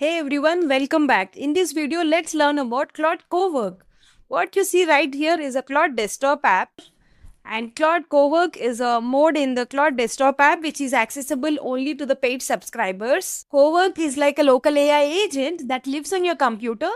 Hey everyone, welcome back. In this video, let's learn about Claude Cowork. What you see right here is a Claude desktop app, and Claude Cowork is a mode in the Claude desktop app which is accessible only to the paid subscribers. Cowork is like a local AI agent that lives on your computer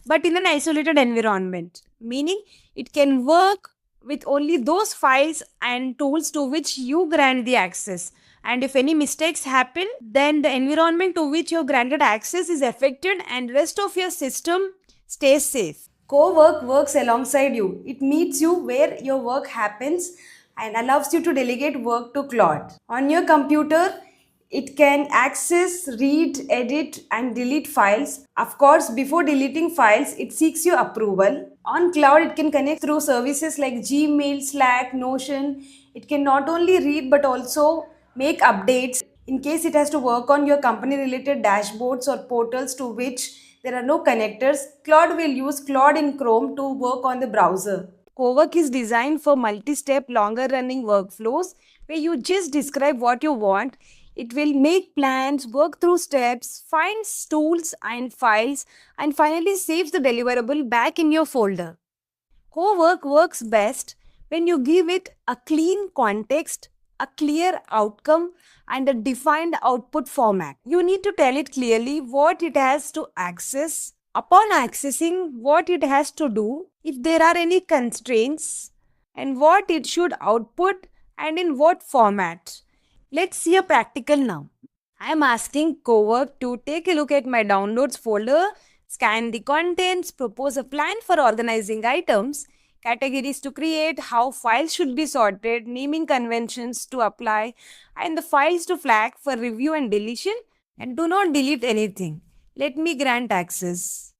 but in an isolated environment, meaning it can work with only those files and tools to which you grant the access. And if any mistakes happen, then the environment to which you granted access is affected and rest of your system stays safe. Co-work works alongside you. It meets you where your work happens and allows you to delegate work to Claude. On your computer, it can access, read, edit, and delete files. Of course, before deleting files, it seeks your approval. On cloud, it can connect through services like Gmail, Slack, Notion. It can not only read but also make updates in case it has to work on your company related dashboards or portals to which there are no connectors. Claude will use Claude in Chrome to work on the browser. Cowork is designed for multi-step, longer-running workflows where you just describe what you want. It will make plans, work through steps, finds tools and files, and finally saves the deliverable back in your folder. Cowork works best when you give it a clean context, a clear outcome, and a defined output format. You need to tell it clearly what it has to access, upon accessing what it has to do, if there are any constraints, and what it should output and in what format. Let's see a practical now. I am asking Cowork to take a look at my downloads folder, scan the contents, propose a plan for organizing items, categories to create, how files should be sorted, naming conventions to apply, and the files to flag for review and deletion. And do not delete anything. Let me grant access.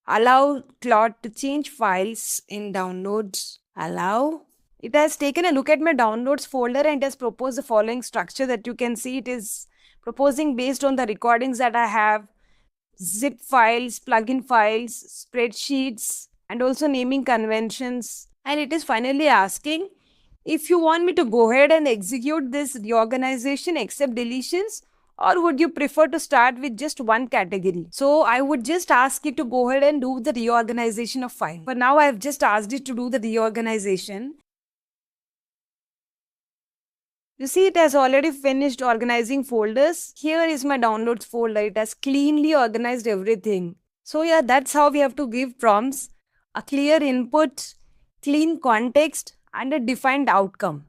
Allow Claude to change files in downloads. Allow. It has taken a look at my downloads folder and has proposed the following structure that you can see. It is proposing based on the recordings that I have, zip files, plugin files, spreadsheets, and also naming conventions. And it is finally asking if you want me to go ahead and execute this reorganization except deletions, or would you prefer to start with just one category? So I would just ask it to go ahead and do the reorganization of file. For now, I've just asked it to do the reorganization. You see, it has already finished organizing folders. Here is my downloads folder. It has cleanly organized everything. So yeah, that's how we have to give prompts, a clear input, clean context, and a defined outcome.